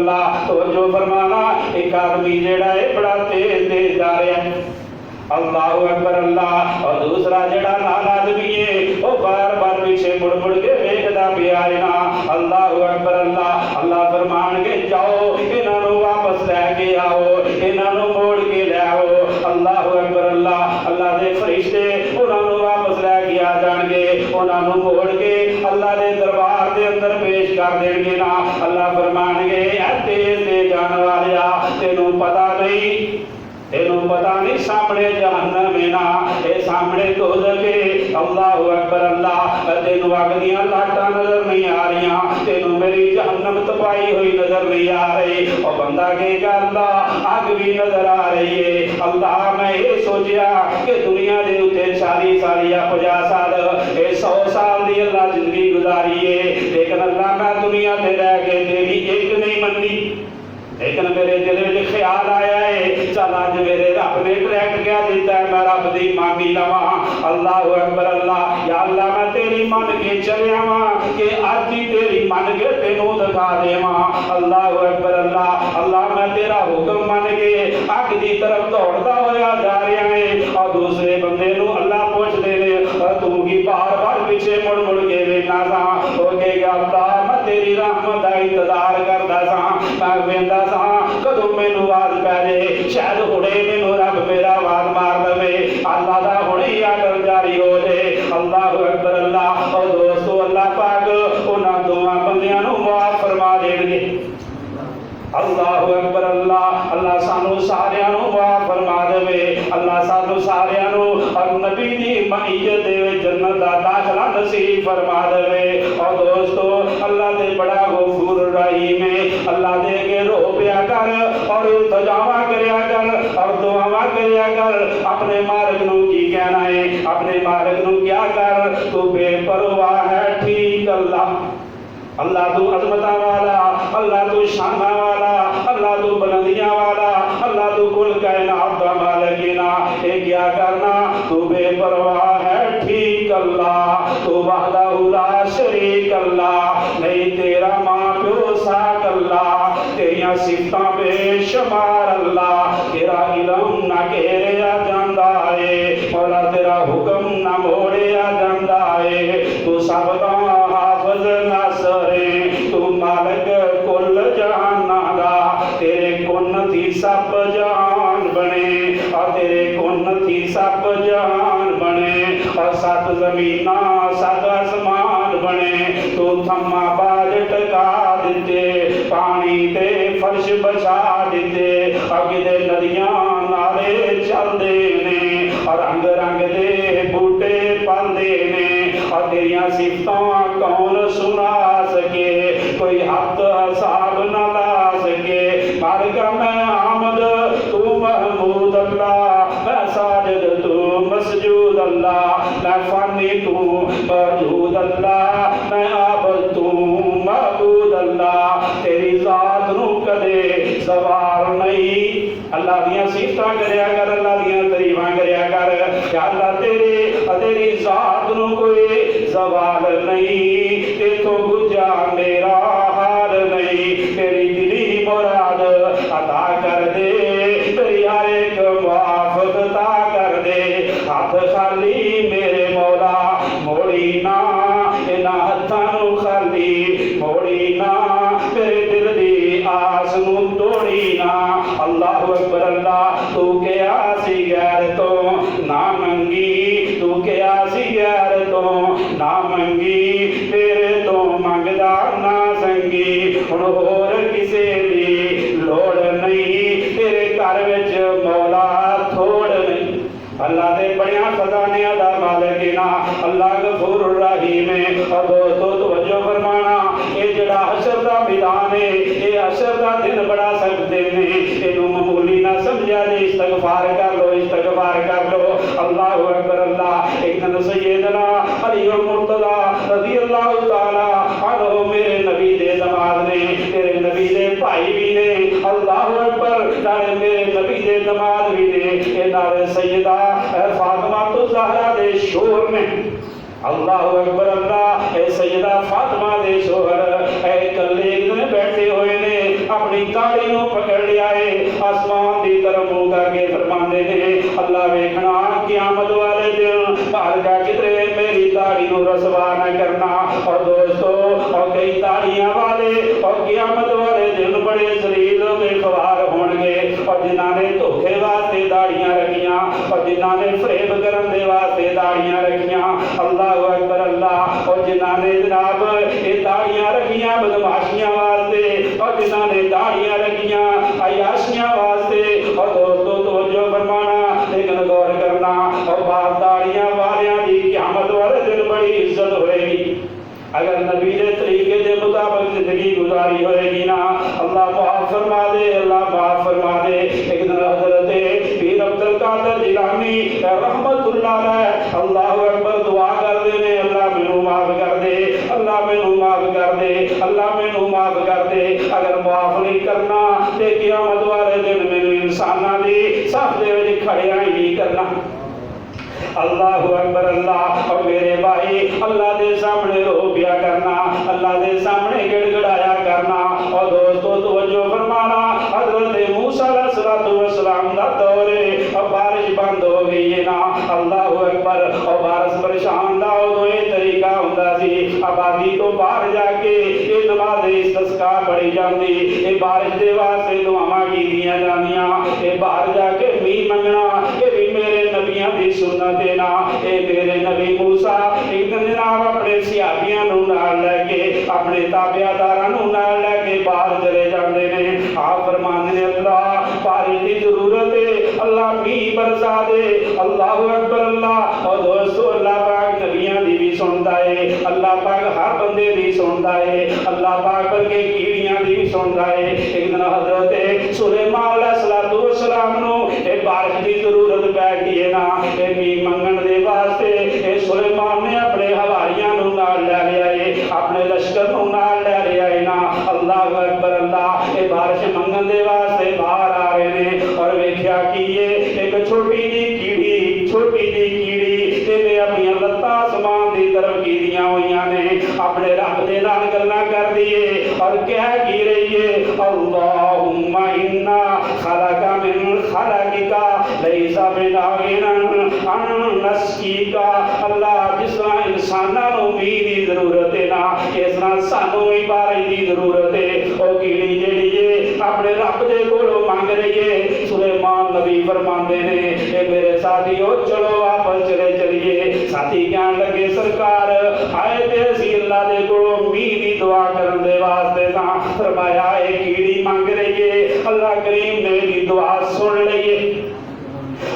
अल्लाह। तवज्जो फरमाना, एक आदमी जेड़ा है बड़ा तेज तेज जा रहा है, अल्लाहु अकबर अल्लाह, और दूसरा जड़ा नाल आदमी है वो बार बार पीछे मुड़ मुड़ के वेखदा पिया रहना। अल्लाहु अकबर अल्लाह। अल्लाह फरमान के जाओ इन्हां नूं वापस लैके आओ, इन्हां नूं मोड़ के ले आओ। अल्लाहु अकबर अल्लाह। अल्लाह दे फरिश्ते उन्हां नूं वापस लैके आ जाणगे, उन्हां नूं मोड़ के अल्लाह दे दरबार दे अंदर पेश कर देणगे ना। अल्लाह फरमानगे ऐ तेज दे जाण वालिया, तेनू पता नहीं, तेनू पता नहीं सामने जहन्नम है ना, ये सामने दोज़ख है। अल्लाहु अकबर अल्लाह। तेनू अग दियां लाटां नजर नहीं आ रही, तेनू मेरी जहन्नम तपाई हुई नजर नहीं आ रही। और बंदा कहेगा अल्लाह अग भी नजर आ रही है। अल्लाह मैं ये सोचा कि दुनिया के उत्ते 40 साल या 50 साल, 100 साल की अल्लाह जिंदगी गुजारी है, लेकिन अल्लाह मैं दुनिया से रह के तेरी एक नहीं मनी। लेकिन मेरे दिल में ख्याल आया है चल अज मेरे रब ने डायरेक्ट क्या दिता है, मैं रब की मांगी लवा। अल्लाहु अकबर अल्लाह। या अल्लाह मैं तेरी मन के चलिया वा कि अज ही तेरी मन के तेनू दिखा देवा। अल्लाहु अकबर अल्लाह। अल्लाह मैं तेरा हुक्म मन के अग की तरफ दौड़ता होया जा रहा है, और दूसरे बंदे नू अल्लाह पूछते ने तू की बार बार पीछे मुड़ मुड़ के वेखना सा। हो कहेगा अल्लाह मैं तेरी रहमत का इंतजार करता सा, मैं वेंदा कदों मैनू आवाज पै जाए, शायद हुणे मैनू रब मेरा आवाज मार दे, अल्लाह का हुणे ही आर्डर जारी हो जाए। अल्लाहु अकबर अल्लाह। और दोस्तों अल्लाह पाक उन्हां दोवां बंदियां नूं माफ फरमा देणगे। अल्लाहु अकबर अल्लाह। अल्लाह सानू सारियां नूं माफ फरमा देवे, अल्लाह सानू सारियां नूं और नबी दी मईयत दे विच जन्नत दा दाखला नसीब फरमा देवे। और दोस्तों अल्लाह दे बड़ा गफूर रहीम है, अल्लाह दे के रो पिया कर और इल्तिजामा करया कर और दुआवां करया कर। अपने मालिक नूं की कहना है, अपने मालिक नूं क्या कर, तू बेपरवाह है ठीक अल्लाह। अल्लाह तू अजमता वाला, अल्लाह तू शाना वाला, अल्लाह तू बुलंदियां वाला, अल्लाह तू कुल कायनात दा मालिक है ना। ये क्या करना, तू बेपरवाह है ठीक अल्लाह, तू वहदहू ला शरीक अल्लाह, नहीं तेरा मां प्यो साक अल्लाह, तेरियां सिफतां बेशुमार अल्लाह, तेरा इल्म ना घेरिया जांदा है, मौला तेरा हुक्म ना मोड़िया जांदा है। तू सब दा हाफिज नासर है, तू मालिक कुल जहाना दा, तेरे कुन थी सब जहान बने और तेरे कुन थी सब जहान बने और 7 ज़मीना 7 आसमान बने। तू थम्मा बाज टका दिते, पानी ते फर्श बछा दिते, अगे दे नदियां नाले चलदे ने और रंग रंग दे बूटे पलदे ने। और तेरियां सिफतां कौन सुना सके, कोई हद हिसाब न ला सके। मालिका मैं आमद तू महमूद अल्लाह, मैं साजिद तू मसजूद अल्लाह, मैं फानी तू मौजूद अल्लाह, मैं आबद तू महबूद अल्लाह। तेरी जात नू कदे सवार नहीं। अल्लाह दियां सिफतां करया कर, अल्लाह दियां तरीफां करया कर। या अल्लाह तेरी जात नू कोई सवाल नहीं, तेथों गुजा मेरा हाल नहीं। तेरी दिली मुराद अता कर दे, तेरी हर एक मुआफ़ अता कर दे। हाथ खाली मेरे मौला मोड़ी ना, इन्हां हत्थां नू खाली मोड़ी ना, तेरे दिल दी आस नू तोड़ी ना। अल्लाहु अकबर अल्लाह। तू क्या सी गैर तो ना मंगी, तू क्या सी गैर तो ना मंगी, तेरे तो मंगदा ना संगी। हुण होर किसे दी लोड़ नहीं, तेरे घर विच मौला थोड़ नहीं। अल्लाह दे बड़ियां खजानियां दा मालिक है ना, अल्लाह गफूर रहीम है। और दोस्तों तवज्जो फरमाना, ये जिहड़ा हशर दा मैदान है, ये हशर दा दिन बड़ा सख्त दिन है, इनू मामूली ना समझा जे। इस्तगफार कर लो, इस्तगफार कर लो। अल्लाहु अकबर अल्लाह। एक दिन सैयदना अली मुर्तज़ा रज़ियल्लाहु ताला अन्हु मेरे नबी दे दमाद ने, तेरे नबी दे भाई भी ने, अल्लाहु अकबर, नाले मेरे नबी दे दमाद भी ने, ए नाले सैयदा फातिमा तो ज़हरा दे शोर ने। अल्लाहु अकबर अल्लाह। ए सैयदा फातिमा दे शोहर ए कल्ले एक दिन बैठे हुए ने, अपनी दाढ़ी नूं पकड़ लिया है, आसमान की तरफ मुंह करके फरमाते ने अल्लाह वेखना क़यामत वाले दिन बाहर जा किधरे मेरी दाढ़ी नूं रसवा न करना। और दोस्तों और कई दाढ़ियां वाले और क़यामत वाले दिन बड़े जलील बेखबार होंगे, और जिन्हों ने धोखे वास्ते दाढ़ियां रखियां और जिन्हों ने फरेब करने दे वास्ते दाढ़ियां रखियां, अल्लाह अकबर अल्लाह, और जिन्हों ने जनाब ये दाढ़ियां रखियां बदमाशियां वास्ते और जिन्हों ने दाढ़ियां रखियां अयाशियां वास्ते। और दोस्तों तवज्जो फरमाना लेकिन गौर करना, और बात दाढ़ियां वालियां की क़यामत वाले दिन बड़ी इज्जत होएगी अगर नबी के तरीके के मुताबिक जिंदगी गुजारी होएगी ना। अल्लाह माफ फरमा दे, अल्लाह माफ फरमा दे। एक दिन हजरत पीर अब्दुल कादिर जिलानी रहमतुल्लाह अलैह अल्लाह अकबर दुआ कर देने अल्लाह मैनू माफ कर दे, अल्लाह मैनू माफ कर दे, अल्लाह मैनू माफ कर दे। अगर माफ नहीं करना तो क़यामत वाले दिन मैनू इंसानां दी सफ दे विच खड़िया ही नहीं करना। अल्लाह अकबर अल्लाह। और मेरे भाई अल्लाह के सामने रो पिया करना, अल्लाह के सामने गिड़गिड़ाया करना। और दोस्तों तवज्जो फरमाना, हजरत मूसा अलैहिस्सलाम दा दौर और बारिश बंद हो गई है ना, अल्लाह अकबर। और बारिश परेशान दा उदों ये तरीका हुंदा सी, आबादी तो बाहर जाके ये नमाज इस्तिस्का पढ़ी जाती, ये बारिश के वास्ते दुआवां कीतियां जांदियां, ये बाहर जाके मींह मंगना, ये भी मेरे नबियां दी सुन्नत है ना। ये मेरे नबी मूसा एक दिन जनाब अपने सियाबियां नूं नाल लैके अपने ताबियादारां नूं नाल लैके बाहर चले जाते हैं। आप फरमाते हैं अल्लाह बारिश की जरूरत है, अल्लाह मींह बरसा दे, अल्लाह अकबर अल्लाह। और दोस्तों अल्लाह पाक नबियां दी भी सुनता है, अल्लाह पाक हर बंदे दी सुनता है, अल्लाह पाक बल्कि कीड़ियां दी भी सुनता है। एक दिन हजरत सुलेमान अलैहिस्सलाम नूं ये बारिश की जरूरत पै गई है ना, ये मींह मंगण दे वास्ते ये सुलेमान ने अपने हवारियां नूं नाल लै लिया है, अपने लश्कर नूं नाल लै लिया है ना। अल्लाह अकबर अल्लाह। ये बारिश मंगण दे वास्ते बाहर आ रहे ने और वेख्या कि ये एक छोटी जी कीड़ी इहने अपनी लत्तां आसमान की तरफ कीदियां होईयां ने, अपने रब दे नाल गल्लां कर दिए और कह की रही है अल्लाहुम्मा इन्ना खलका मिन खलकिका लैसा बिनागिनन अन नस्कीका। अल्लाह जिस तरह इंसानां नूं मींह दी जरूरत है ना, इस तरह सानूं भी बारिश की जरूरत है। ओ कीड़ी जेड़ी है अपने रब दे कोलों मंग रही है। सुलेमान नबी फरमाते ने ए मेरे साथियों चलो वापस चले चलिए। साथी कहन लगे सरकार आए ते असीं अल्लाह दे कोलों मींह दी दुआ करन दे वास्ते तां फरमाया ए कीड़ी मंग रही है, अल्लाह करीम ने दी दुआ सुन लईए।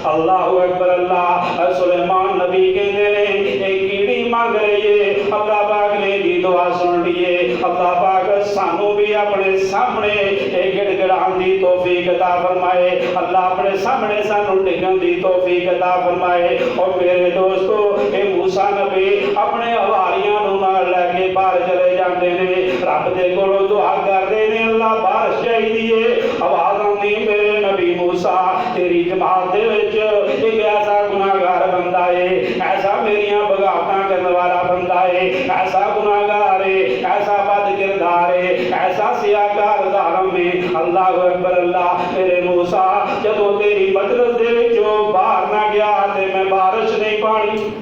अल्लाह अकबर अल्लाह। सुलेमान नबी कहते ने एक कीड़ी मांग रही है, अल्लाह पाक ने दी दुआ सुन ली है। अल्लाह पाक सानू भी अपने सामने एक गिड़गिड़ान दी तौफीक अता फरमाए, अल्लाह अपने सामने सानू टिकन दी तौफीक अता फरमाए। और मेरे दोस्तों ये मूसा नबी अपने हवारियां नूं नाल लैके बाहर चले जाते ने, रब दे कोलों दुआ करदे ने अल्लाह बारिश चाहिदी है। आवाज आंदी मेरे नबी मूसा तेरी जमात दे विच एक ऐसा गुनाहगार बंदा है, ऐसा मेरियां बगावतां करने वाला बंदा है, ऐसा गुनाहगार है, ऐसा बद किरदार है, ऐसा सियाकार जालिम है। अल्लाह अकबर अल्लाह। मेरे मूसा जदों तेरी मजलिस दे विचों बाहर ना गया ते मैं बारिश नहीं पानी।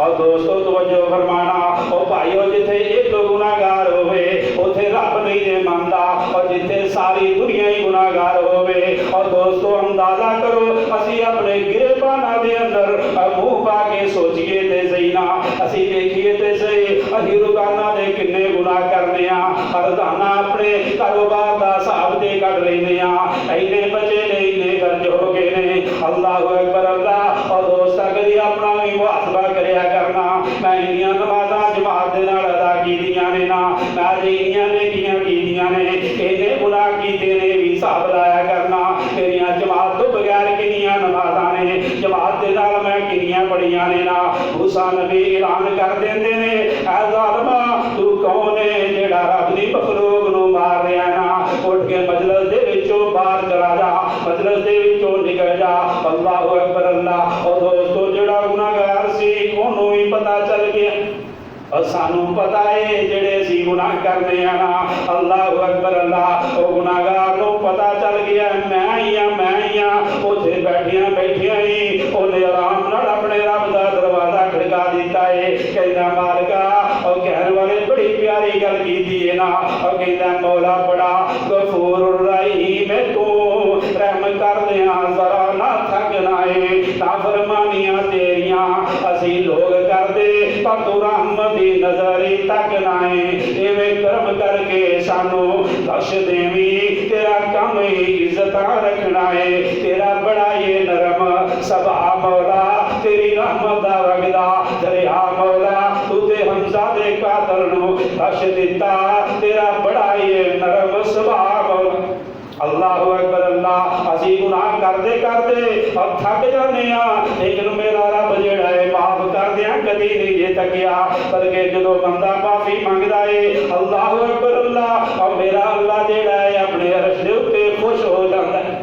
और दोस्तों तवज्जो फरमाना, ओ भाईओ जिथे एक गुनाहगार होवे उथे रब नहीं दे मानदा, और जिथे सारी दुनिया ही गुनाहगार होवे। और दोस्तों अंदाजा करो असी अपने गिरेबाना दे अंदर मुंह पा के सोचिए ते सही ना, असी देखिए ते सही असी रोजाना दे किन्ने गुनाह करने आ, रोजाना अपने कारोबार दा हिसाब ते कट लेने आ, इन्ने बचे ने इन्ने खर्च हो गए ने। अल्लाह अकबर अल्लाह। और दोस्त कदी अपना भी मुहासबा करया करना, मैं इन्नियां नमाज़ां जमात दे नाल अदा कीतियां ने ना, मैं इन्नियां नेकियां कीतियां ने, इन्ने गुनाह कीते ने भी हिसाब लाया करना। मेरियां जमात तो बगैर किन्नियां नमाज़ां ने, जमात दे नाल मैं किन्नियां पढ़ियां ने ना। मूसा नबी ऐलान कर देंदे ने ऐ ज़ालिमा तू कौन है जेड़ा रब दी मखलूक नूं मार रिहा ना, उठ के मजलिस दे विचों बाहर चला जा, मजलिस दे विचों निकल जा। अल्लाह अकबर अल्लाह। और दोस्तों जेड़ा गुनाहगार सी ओनू भी पता चल गया, और सानू पता है जेड़े असी गुनाह करने आ ना, अल्लाह अकबर अल्लाह, वो गुनाहगार नूं पता चल गया मैं ही हाँ उत्थे बैठिया बैठिया ही उन्हें आराम नाल अपने रब का दरवाजा खड़का दिता है। कहना मालिका, और कहने वाले बड़ी प्यारी गल कीती है ना, और कहना मौला बड़ा गफूर रहीम तू रहम कर दिया जरा ना थकना है, नाफरमानियां तेरियां असी लोग करदे पर तू रहमत दी नजरी तक ना है। इवें कर्म करके सानू बख्श देवी, तेरा कम ही इज्जत रखना है, तेरा बड़ा ये नरम सबा मौला, तेरी रहमत दा वगदा दरिया मौला, तू ते हमजा दे कातल नू बख्श दिता, तेरा बड़ा ये नरम सबा मौला। अल्लाह अकबर अल्लाह, असी गुनाह करते करते अब थक जाने लेकिन मेरा रब जेड़ा है माफ कर दिया कदी नहीं जे तकिया, बल्कि जो बंदा माफी मंगता है अल्लाह अकबर अल्लाह, और मेरा अल्लाह जेड़ा है अपने अर्श दे उत्ते खुश हो जाता है।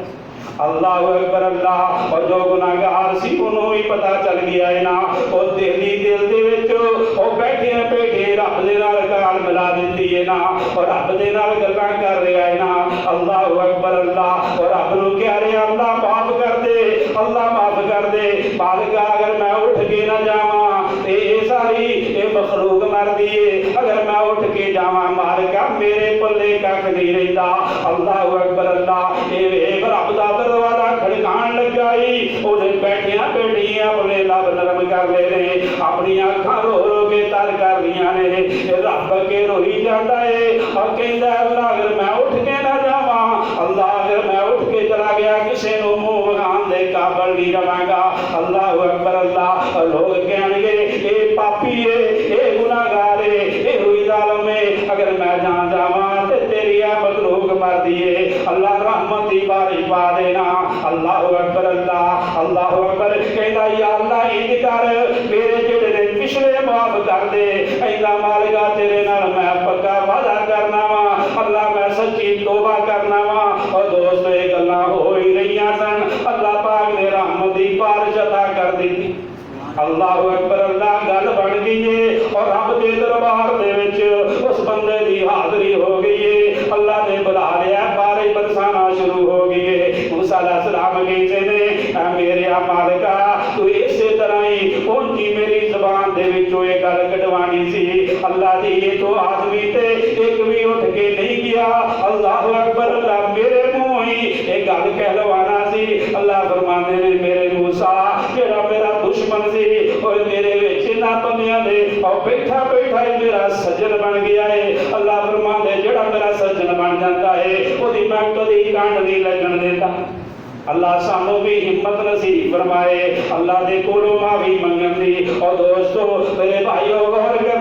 अल्लाह अकबर अल्लाह, और जो गुनाहगार सी उन्होंने ही पता चल गया है ना, और दिली दिल दे विच ओ बैठे बैठे रब दे नाल गाल मिला दित्ती है ना, और रब दे नाल गल्लां कर रहा है ना। अल्लाह अकबर अल्लाह, और रब नूं कह रहा अल्लाह माफ कर दे, अल्लाह माफ कर दे मालिका, अगर मैं उठ के ना जावां ये सारी ये मखलूक मरदी है, अगर मैं उठ के जावां मालिका मेरे पल्ले कख नहीं रहिंदा। अल्लाह अकबर अल्लाह, ये वेख रब दा दरवाजा खड़कान लगा ही, उन्हें बैठिया बैठिया अपने लब नरम कर ले रहे, अपनी अखां रो रो के तर कर लिया ने, रब के रोई जाता है और कहता अल्लाह अगर मैं उठ के ना जावां, अल्लाह अगर मैं उठ के चला गया किसी को मुंह वगान दे काबल नहीं रवांगा। अल्लाह अकबर अल्लाह, लोग कहेंगे ये पापी है, ये गुनाहगार है, ये हुई जालिम है, अगर मैं जान जावां ते तेरी मखलूक मर दिए, अल्लाह रहमत दी बारिश पा देना। अल्लाह अकबर अल्लाह, अल्लाह अकबर, कहता या अल्लाह इंज कर मेरे जेड़े ने पिछले माफ कर दे, ऐना मालिका तेरे नाल मैं पक्का वादा करना वा, अल्लाह मैं सच्ची तौबा करना वा। और दोस्तों ये गल्लां हो ही रहीआं सन, अल्लाह पाक ने रहमत दी बारिश अता कर दी। अल्लाह अकबर अल्लाह, गल बन गई है और रब के दरबार दे विच उस बंदे की हाजरी हो गई है। अल्लाह ने बुला लिया, बारिश बरसाना शुरू हो गई है। मूसा अलैहिस्सलाम कहते ने मेरे मालिका तू इसे तरह ही उनकी मेरी जबान दे विचों ये गल कटवानी सी, अल्लाह दी ये तो आदमी ते एक भी उठ के नहीं गया। अल्लाह अकबर अल्लाह, मेरे मुंह ही ये गल कहलवाना सी। अल्लाह फरमाते ने मेरे मूसा जेड़ा मेरा दुश्मन सी और मेरे विच ना बंदियां दे और बैठा बैठा ही मेरा सज्जन बन गया है। अल्लाह फरमाते जेड़ा मेरा सज्जन बन जाता है ओदी मैं कदी कंड नहीं लगन देता। अल्लाह सानू भी हिम्मत नसीब फरमाए, अल्लाह दे कोलों माफी मंगन दी। और दोस्तों मेरे भाइयों गौर कर